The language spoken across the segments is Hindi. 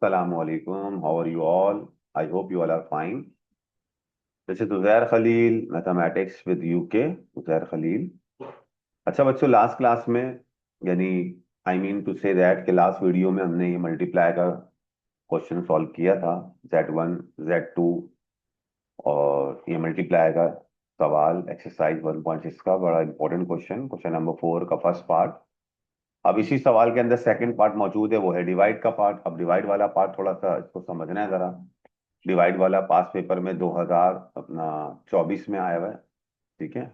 Assalamualaikum. How are you all? I hope you all are fine. This is Uzair Khalil, Mathematics with UK. Uzair Khalil. अच्छा बच्चों, लास्ट क्लास में यानी टू से दैट के लास्ट वीडियो में हमने ये मल्टीप्लाई का क्वेश्चन सॉल्व किया था। Z1 Z2 और ये मल्टीप्लाई का सवाल एक्सरसाइज 1.6 का बड़ा इंपॉर्टेंट क्वेश्चन, क्वेश्चन नंबर 4 का फर्स्ट पार्ट। अब इसी सवाल के अंदर सेकंड पार्ट मौजूद है, वो है डिवाइड का पार्ट। अब डिवाइड वाला पार्ट थोड़ा सा इसको समझना है जरा। डिवाइड वाला पास पेपर में 2024 में आया हुआ है, ठीक है।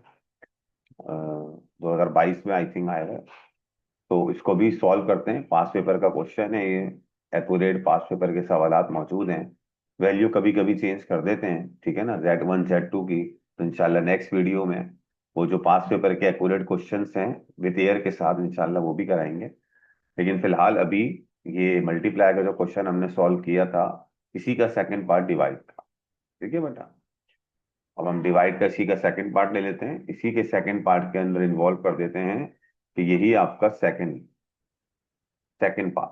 2022 में आई थिंक आया हुआ है। तो इसको भी सॉल्व करते हैं, पास पेपर का क्वेश्चन है ये। एक्यूरेट पास पेपर के सवालात मौजूद हैं। वैल्यू कभी कभी चेंज कर देते हैं, ठीक है ना, Z1 Z2 की। तो इंशाल्लाह नेक्स्ट वीडियो में वो जो पास पेपर के एक्यूरेट क्वेश्चंस हैं विद ईयर के साथ इंशाल्लाह वो भी कराएंगे। लेकिन फिलहाल अभी ये मल्टीप्लाई का जो क्वेश्चन हमने सॉल्व किया था, इसी का सेकंड पार्ट डिवाइड था, ठीक है बेटा। अब हम डिवाइड का इसी का सेकंड पार्ट ले लेते हैं, इसी के सेकंड पार्ट के अंदर इन्वॉल्व कर देते हैं कि यही आपका second second part.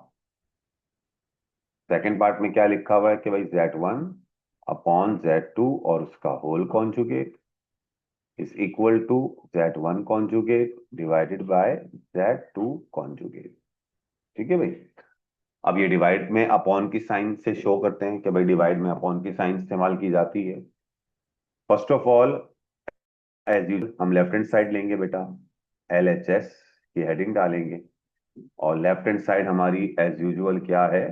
Second part में क्या लिखा हुआ है कि भाई Z1 अपॉन Z2 और उसका whole conjugate is equal to Z1 conjugate divided by Z2 conjugate, ठीक है भाई। अब ये डिवाइड में अपॉन की साइन से शो करते हैं कि भाई डिवाइड में अपॉन की साइन इस्तेमाल की जाती है। First of all as usual हम लेफ्ट हैंड साइड लेंगे बेटा, LHS की हेडिंग डालेंगे। और लेफ्ट हैंड साइड हमारी एज यूजुअल क्या है,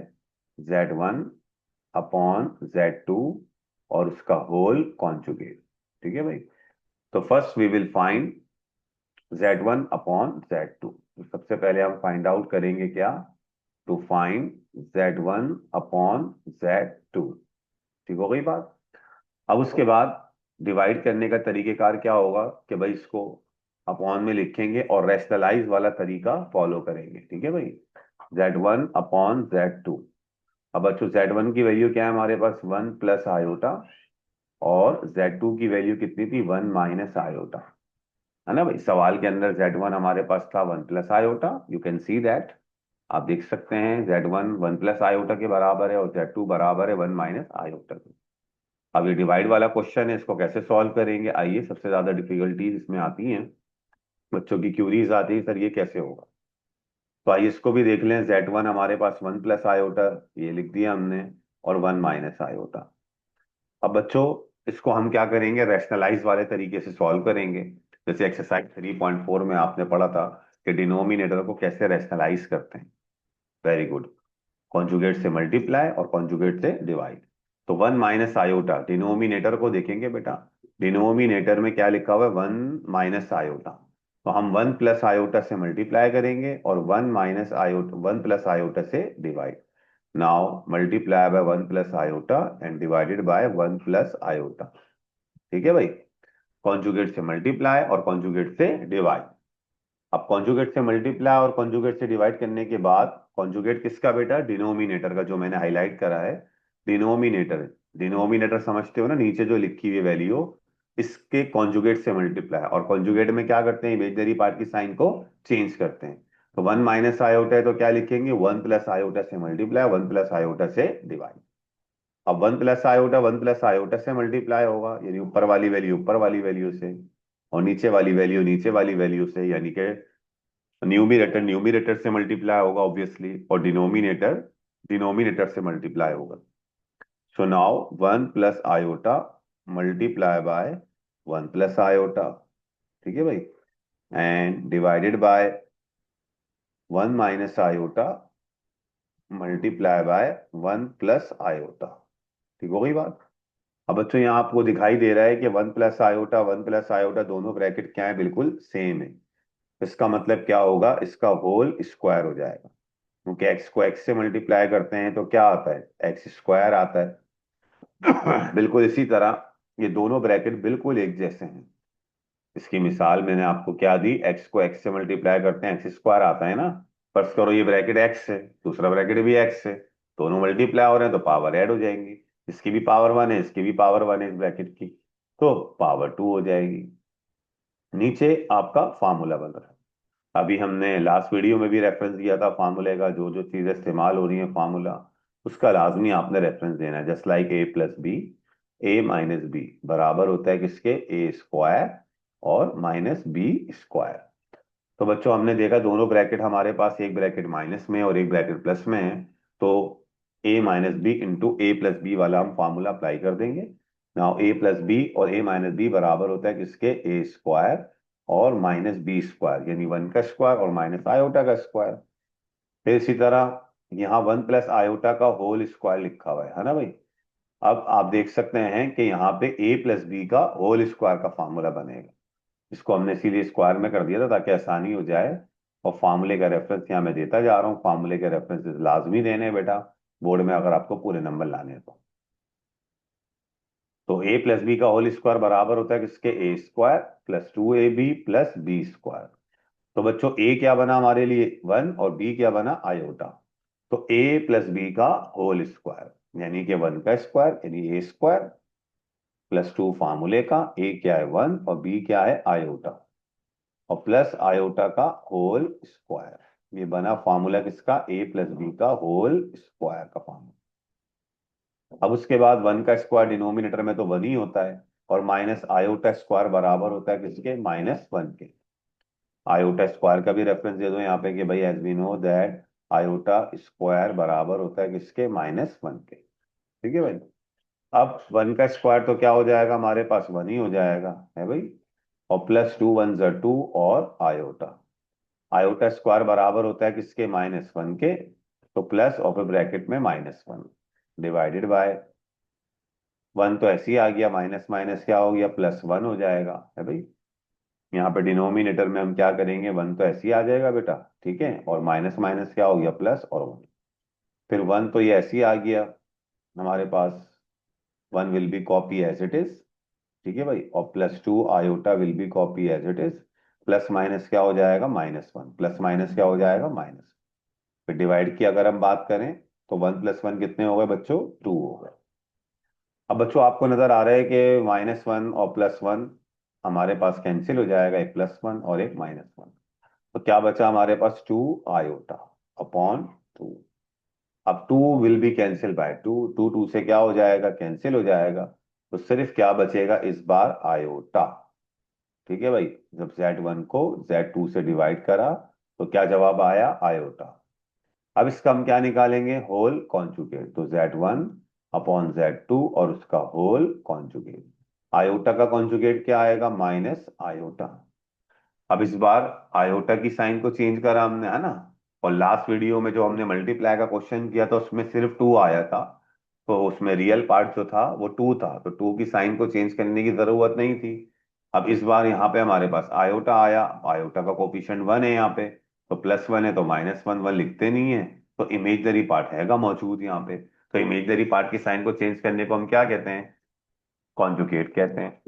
Z1 अपॉन Z2 और उसका होल कॉन्जुगेट, ठीक है भाई। तो first we will find Z1 upon Z2। तो सबसे पहले हम फाइंड आउट करेंगे क्या, to find Z1 upon Z2, ठीक हो गई बात। अब उसके बाद डिवाइड करने का तरीकेकार क्या होगा कि भाई इसको अपॉन में लिखेंगे और रेशनलाइज वाला तरीका फॉलो करेंगे, ठीक है भाई। Z1 upon Z2। अब बच्चों Z1 की वैल्यू क्या है हमारे पास, 1 प्लस आयोटा, और Z2 की वैल्यू कितनी थी, 1 माइनस आयोटा, है ना भाई। सवाल के अंदर Z1 हमारे पास था 1 plus iota, you can see that. आप देख सकते हैं Z1 1 प्लस आयोटा के बराबर है और Z2 बराबर है 1 माइनस आयोटा के। अब ये डिवाइड वाला क्वेश्चन है, इसको कैसे सॉल्व करेंगे। आइए, सबसे ज्यादा डिफिकल्टीज इसमें आती हैं, बच्चों की क्यूरीज आती है सर ये कैसे होगा। तो आइए इसको भी देख लें। Z1 हमारे पास 1 प्लस आयोटा, ये लिख दिया हमने, और 1 माइनस आयोटा। अब बच्चों इसको हम क्या करेंगे, रैशनलाइज वाले तरीके से सॉल्व करेंगे। जैसे एक्सरसाइज 3.4 में आपने पढ़ा था कि डिनोमिनेटर को कैसे रैशनलाइज करते हैं। Very good. कॉन्जुगेट से मल्टीप्लाई और कॉन्जुगेट से डिवाइड। तो 1 माइनस आयोटा, डिनोमिनेटर को देखेंगे बेटा, डिनोमिनेटर में क्या लिखा हुआ है, 1 माइनस आयोटा। तो हम 1 प्लस आयोटा से मल्टीप्लाई करेंगे और 1 माइनस आयोटा 1 प्लस आयोटा से divide. Now multiply by 1 plus iota and divided by 1 plus iota, ठीक है भाई। कॉन्जुगेट से मल्टीप्लाई और कॉन्जुगेट से डिवाइड। अब कॉन्जुगेट से मल्टीप्लाई और कॉन्जुगेट से डिवाइड करने के बाद, कॉन्जुगेट किसका बेटा, डिनोमिनेटर का, जो मैंने हाईलाइट करा है डिनोमिनेटर। डिनोमिनेटर समझते हो ना, नीचे जो लिखी हुई वैल्यू, इसके कॉन्जुगेट से मल्टीप्लाई। और कॉन्जुगेट में क्या करते हैं, इमेजिनरी पार्ट की साइन को चेंज करते हैं। तो 1 माइनस आयोटा है तो क्या लिखेंगे, 1 प्लस आयोटा से मल्टीप्लाई, 1 प्लस आयोटा से डिवाइड। अब 1 प्लस आयोटा 1 प्लस आयोटा से मल्टीप्लाई होगा, यानी ऊपर वाली वैल्यू ऊपर वाली वैल्यू से, और नीचे वाली वैल्यू नीचे वाली वैल्यू से, यानी कि न्यूमिनेटर न्यूमिनेटर से मल्टीप्लाई होगा ऑब्वियसली, और डिनोमिनेटर डिनोमिनेटर से मल्टीप्लाई होगा। So now 1 plus iota multiply by 1 plus iota, ठीक है भाई, and divided by 1 minus iota multiply by 1 plus iota, ठीक हो गई बात। अब बच्चों यहाँ आपको दिखाई दे रहा है कि 1 प्लस आयोटा 1 प्लस आयोटा दोनों ब्रैकेट क्या है, बिल्कुल सेम है। इसका मतलब क्या होगा, इसका होल स्क्वायर हो जाएगा, क्योंकि एक्स को एक्स से मल्टीप्लाई करते हैं तो क्या आता है, एक्स स्क्वायर आता है। बिल्कुल इसी तरह ये दोनों ब्रैकेट बिल्कुल एक जैसे हैं। इसकी मिसाल मैंने आपको क्या दी, एक्स को एक्स से मल्टीप्लाई करते हैं एक्स स्क्वायर आता है ना। फर्ज करो ये ब्रैकेट एक्स है, दूसरा ब्रैकेट भी एक्स है, दोनों मल्टीप्लाई हो रहे हैं तो पावर ऐड हो जाएंगी। इसकी भी पावर 1 है, इसकी भी पावर 1 है इस ब्रैकेट की, तो पावर 2 हो जाएगी। नीचे आपका फार्मूला बन रहा है। अभी हमने लास्ट वीडियो में भी रेफरेंस दिया था फार्मूले का, जो जो चीजें इस्तेमाल हो रही है फार्मूला, उसका लाजमी आपने रेफरेंस देना है, just like a plus b, a minus b बराबर होता है किसके, ए स्क्वायर और माइनस बी स्क्वायर। तो बच्चों हमने देखा दोनों ब्रैकेट हमारे पास, एक ब्रैकेट माइनस में और एक ब्रैकेट प्लस में है, तो a minus B into A plus B वाला हम फॉर्मूला अप्लाई कर देंगे। नाउ ए प्लस बी और ए माइनस बी बराबर होता है किसके, ए स्क्वायर और माइनस बी स्क्वायर, यानी वन का स्क्वायर और माइनस आयोटा का स्क्वायर। फिर इसी तरह यहाँ वन प्लस आयोटा का होल स्क्वायर लिखा हुआ है ना भाई। अब आप देख सकते हैं कि यहाँ पे ए प्लस बी का होल स्क्वायर का फॉर्मूला बनेगा। इसको हमने इसीलिए स्क्वायर में कर दिया था ताकि आसानी हो जाए। और फार्मूले का रेफरेंस यहाँ मैं देता जा रहा हूँ, फार्मूले के रेफरेंसेस लाजमी देने हैं बेटा बोर्ड में, अगर आपको पूरे नंबर लाने हैं तो ए प्लस बी का होल स्क्वायर बराबर होता है किसके, a square plus 2ab plus b square. तो बच्चों ए क्या बना हमारे लिए, वन, और बी क्या बना, आयोटा। तो ए प्लस बी का होल स्क्वायर यानी कि वन का स्क्वायर यानी ए स्क्वायर प्लस 2 फार्मूले का, ए क्या है वन और बी क्या है आयोटा, और प्लस आयोटा का होल स्क्वायर। ये बना फॉर्मूला किसका, ए प्लस बी का होल स्क्वायर का फॉर्मूला। अब उसके बाद वन का स्क्वायर डिनोमिनेटर में तो वन ही होता है, और माइनस आयोटा स्क्वायर बराबर होता है किसके, माइनस वन के। आयोटा स्क्वायर का भी रेफरेंस दे दो यहाँ पे कि भाई as we know that iota square बराबर होता है किसके, माइनस वन के। ठीक है भाई। अब वन का स्क्वायर तो क्या हो जाएगा हमारे पास, वन ही हो जाएगा है भाई, और प्लस 2 वन ज़ा 2 और आयोटा। आयोटा स्क्वायर बराबर होता है किसके, माइनस वन के, तो प्लस और फिर ब्रैकेट में minus one divided by one, तो ऐसे ही आ गया, माइनस माइनस क्या हो गया, प्लस वन हो जाएगा है भाई। यहाँ पे डिनोमिनेटर में हम क्या करेंगे, वन तो ऐसे ही आ जाएगा बेटा, ठीक है, और माइनस माइनस क्या हो गया, प्लस और वन। फिर वन तो ये ऐसे ही आ गया हमारे पास, one will be copy as it is, ठीक है भाई, और plus 2 iota will be copy as it is, plus minus क्या हो जाएगा, माइनस वन, प्लस माइनस क्या हो जाएगा, माइनस। फिर डिवाइड की अगर हम बात करें तो वन प्लस वन कितने हो गए बच्चों, टू हो गए। अब बच्चों आपको नजर आ रहा है कि माइनस वन और प्लस वन हमारे पास कैंसिल हो जाएगा, एक प्लस वन और एक माइनस वन। तो क्या बचा हमारे पास, टू आयोटा अपॉन टू। अब two will be cancel by two, two two से क्या हो जाएगा, कैंसिल हो जाएगा। तो सिर्फ क्या बचेगा इस बार, आयोटा। ठीक है भाई, जब Z1 को Z2 से डिवाइड करा तो क्या जवाब आया, आयोटा। अब इसका हम क्या निकालेंगे, होल कॉन्जुगेट, तो Z1 अपॉन Z2 और उसका होल कॉन्जुगेट। आयोटा का कॉन्जुगेट क्या आएगा, माइनस आयोटा। अब इस बार आयोटा की साइन को चेंज करा हमने है ना, और लास्ट वीडियो में जो हमने मल्टीप्लाई का क्वेश्चन किया था उसमें सिर्फ टू आया था, तो उसमें रियल पार्ट जो था वो टू था, तो टू की साइन को चेंज करने की जरूरत नहीं थी। अब इस बार यहाँ पे हमारे पास आयोटा आया, आयोटा का कोफिशिएंट वन है यहाँ पे, तो प्लस वन है तो माइनस वन, वन लिखते नहीं है, तो इमेजनरी पार्ट हैगा मौजूद यहाँ पे। तो इमेजनरी पार्ट की साइन को चेंज करने को हम क्या कहते हैं, कॉन्जुगेट कहते हैं,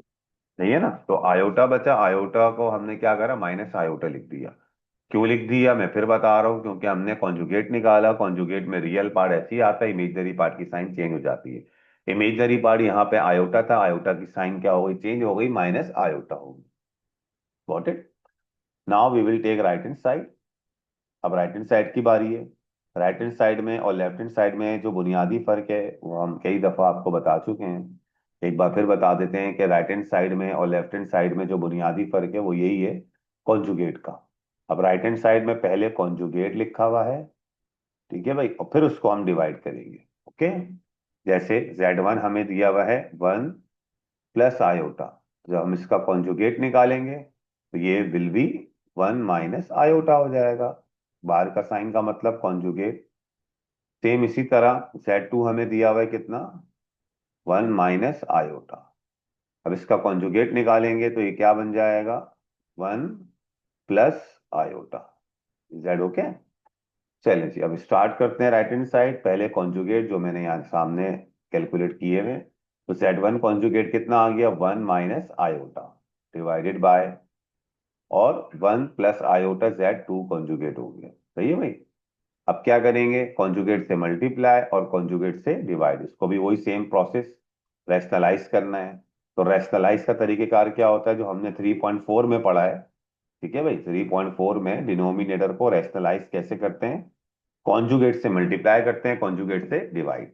नहीं है ना। तो आयोटा बचा, आयोटा को हमने क्या करा, माइनस आयोटा लिख दिया। क्यों लिख दिया मैं फिर बता रहा हूँ, क्योंकि हमने कॉन्जुगेट निकाला, कॉन्जुगेट में रियल पार्ट ऐसे ही आता है, इमेजनरी पार्ट की साइन चेंज हो जाती है। इमेजनरी पार्ट यहाँ पे आयोटा था, आयोटा की साइन क्या हो गई, चेंज हो गई, माइनस आयोटा हो गई। Got it. Now we will take right hand side. अब राइट हैंड साइड की बारी है। राइट हैंड साइड में और लेफ्ट हैंड साइड में जो बुनियादी फर्क है वो हम कई दफा आपको बता चुके हैं, एक बार फिर बता देते हैं कि राइट हैंड साइड में और लेफ्ट हैंड साइड में जो बुनियादी फर्क है वो यही है, कॉन्जुगेट का। अब राइट हैंड साइड में पहले कॉन्जुगेट लिखा हुआ है, ठीक है भाई, और फिर उसको हम डिवाइड करेंगे। ओके, जैसे Z1 हमें दिया हुआ है वन प्लस आयोटा, जब हम इसका कॉन्जुगेट निकालेंगे तो ये will be one minus iota हो जाएगा, बाहर का साइन का मतलब कॉन्जुगेट। सेम इसी तरह Z2 हमें दिया हुआ है कितना, वन माइनस आयोटा, अब इसका कॉन्जुगेट निकालेंगे तो ये क्या बन जाएगा, one plus iota. Z okay. चलें जी, अब स्टार्ट करते हैं राइट हैंड साइड, पहले कॉन्जुगेट जो मैंने यहाँ सामने कैलकुलेट किए हुए। तो Z1 कॉन्जुगेट कितना आ गया, one minus iota divided by, और one plus iota Z2 conjugate हो गया, सही है भाई। अब क्या करेंगे, कॉन्जुगेट से मल्टीप्लाई और कॉन्जुगेट से डिवाइड, इसको भी वही सेम प्रोसेस, रैशनलाइज करना है। तो रैशनलाइज का तरीकेकार क्या होता है, जो हमने 3.4 में पढ़ा है, ठीक है भाई, 3.4 में डिनोमिनेटर को रैशनलाइज कैसे करते हैं, कॉन्जुगेट से मल्टीप्लाई करते हैं, कॉन्जुगेट से डिवाइड,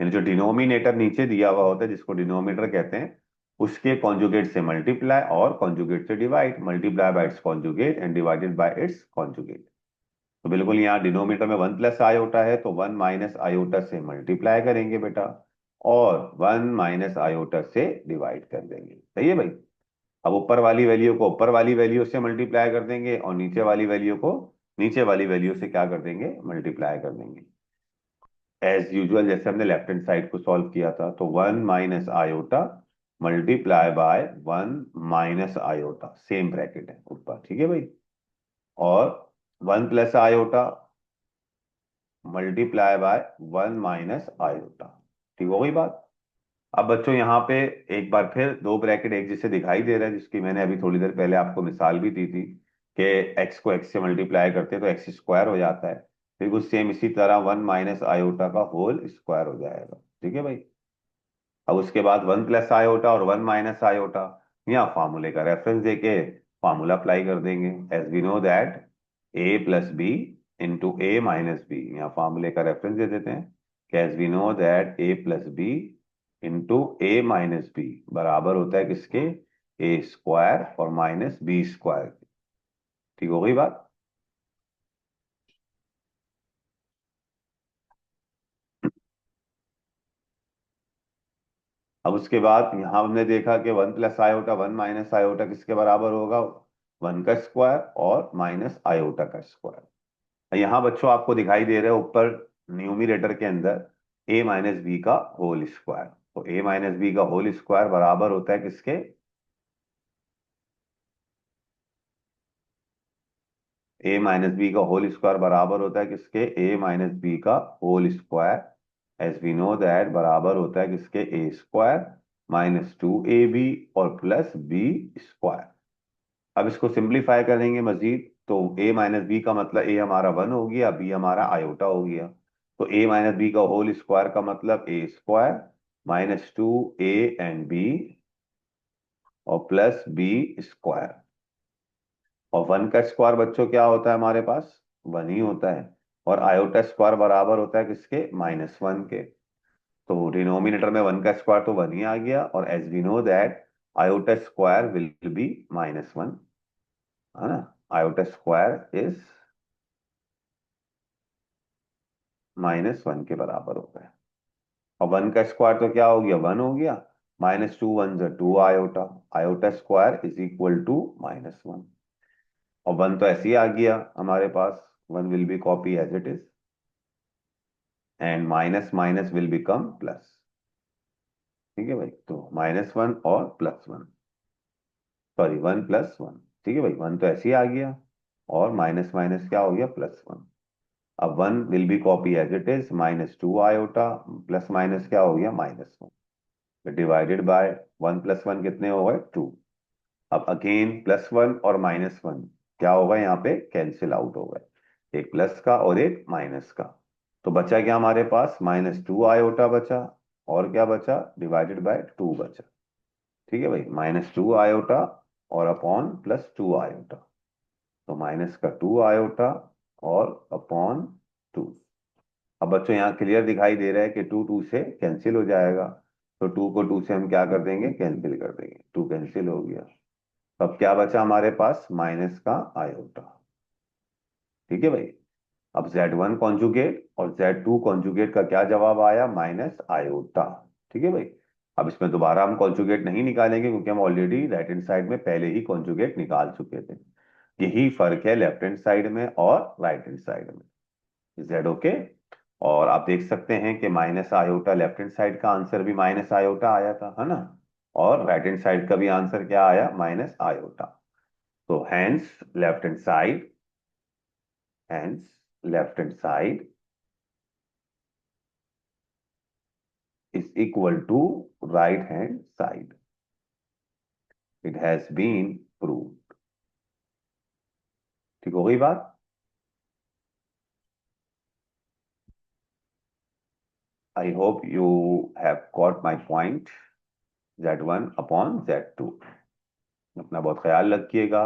यानी जो डिनोमिनेटर नीचे दिया हुआ होता है जिसको डिनोमिनेटर कहते हैं, उसके कॉन्जुगेट से मल्टीप्लाई और कॉन्जुगेट से divide, multiply by it's conjugate and divided by it's conjugate. तो बिल्कुल यहाँ डिनोमिनेटर में वन प्लस आयोटा है तो वन माइनस आयोटा से मल्टीप्लाई करेंगे बेटा, और वन माइनस आयोटा से डिवाइड कर देंगे। सही है भाई। अब ऊपर वाली वैल्यू को ऊपर वाली वैल्यू से मल्टीप्लाई कर देंगे और नीचे वाली वैल्यू को नीचे वाली वैल्यू से क्या कर देंगे, मल्टीप्लाई कर देंगे। एज यूजुअल जैसे हमने लेफ्ट हैंड साइड को सॉल्व किया था, तो one minus iota multiply by one minus iota, same bracket है ऊपर, ठीक है भाई। और one plus iota multiply by one minus iota, ठीक हो गई बात। अब बच्चों यहाँ पे एक बार फिर दो ब्रैकेट एक जैसे दिखाई दे रहा है, जिसकी मैंने अभी थोड़ी देर पहले आपको मिसाल भी दी थी कि एक्स को एक्स से मल्टीप्लाई करते हैं तो एक्स स्क्वायर हो जाता है, बिल्कुल सेम इसी तरह वन माइनस आयोटा का होल स्क्वायर हो जाएगा, ठीक है भाई। अब उसके बाद वन प्लस आयोटा और वन माइनस आयोटा, यहाँ फार्मूले का रेफरेंस देके फार्मूला अप्लाई कर देंगे, as we know that a plus b into a minus b, यहाँ फार्मूले का रेफरेंस दे देते हैं कि as we know that a plus b into a minus b बराबर होता है किसके, ए स्क्वायर और माइनस बी स्क्वायर। ठीक हो गई बात। अब उसके बाद यहां हमने देखा कि one plus iota one minus iota किसके बराबर होगा, वन का स्क्वायर और माइनस आयोटा का स्क्वायर। यहाँ बच्चों आपको दिखाई दे रहा है ऊपर न्यूमिरेटर के अंदर ए माइनस बी का होल स्क्वायर, तो ए माइनस बी का होल स्क्वायर बराबर होता है किसके, ए माइनस बी का होल स्क्वायर बराबर होता है किसके, ए माइनस बी का whole square as we know that बराबर होता है किसके, a square minus two a b और प्लस बी स्क्वायर। अब इसको सिंप्लीफाई करेंगे मजीद, तो ए माइनस बी का मतलब ए हमारा वन हो गया, बी हमारा आयोटा हो गया, तो ए माइनस बी का होल स्क्वायर का मतलब a square minus two a and b और प्लस बी स्क्वायर। और वन का स्क्वायर बच्चों क्या होता है हमारे पास, वन ही होता है, और आयोटा स्क्वायर बराबर होता है किसके, माइनस वन के। तो डिनोमिनेटर में वन का स्क्वायर तो वन ही आ गया, और as we know that iota square will be minus one, है ना, iota square is minus one के बराबर होता है। और वन का स्क्वायर तो क्या हो गया, वन हो गया, माइनस टू वन जो two iota, iota square is equal to minus one. और वन तो ऐसे ही आ गया हमारे पास, one will be copy as it is and minus minus will become plus. ठीक है भाई, तो माइनस वन और plus one, sorry one plus one, ठीक है भाई, वन तो ऐसे ही आ गया और माइनस माइनस क्या हो गया, प्लस वन। अब one will be copy as it is, minus two iota plus minus क्या हो गया, minus one, divided by one plus one कितने हो गए, टू। अब अगेन प्लस वन और माइनस वन क्या होगा, यहाँ पे कैंसिल आउट हो गए, एक प्लस का और एक माइनस का। तो बचा क्या हमारे पास, माइनस टू आयोटा बचा, और क्या बचा, डिवाइडेड बाय टू बचा। ठीक है भाई, माइनस टू आयोटा और अपॉन प्लस टू आयोटा, तो माइनस का टू आयोटा और अपॉन टू। अब बच्चों यहाँ क्लियर दिखाई दे रहा है कि टू टू से कैंसिल हो जाएगा, तो टू को टू से हम क्या कर देंगे, कैंसिल कर देंगे, टू कैंसिल हो गया। तो अब क्या बचा हमारे पास, माइनस का आयोटा। ठीक है भाई। अब Z1 कॉन्जुगेट और Z2 कॉन्जुगेट का क्या जवाब आया, माइनस आयोटा। ठीक है भाई। अब इसमें दोबारा हम कॉन्जुगेट नहीं निकालेंगे क्योंकि हम ऑलरेडी राइट हैंड साइड में पहले ही कॉन्जुगेट निकाल चुके थे। यही फर्क है लेफ्ट हैंड साइड में और राइट हैंड साइड में। Z okay. और आप देख सकते हैं कि minus iota left hand side का आंसर भी माइनस आयोटा आया था, है ना, और राइट हैंड साइड का भी आंसर क्या आया, माइनस आयोटा। तो hence left hand side is equal to right hand side. It has been proved. ठीक हो गई बात। I hope you have got my point. Z1 upon Z2। अपना बहुत ख्याल रखिएगा।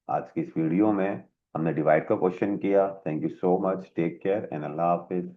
आज की इस वीडियो में हमने डिवाइड का क्वेश्चन किया। Thank you so much, take care and अल्लाह हाफिज।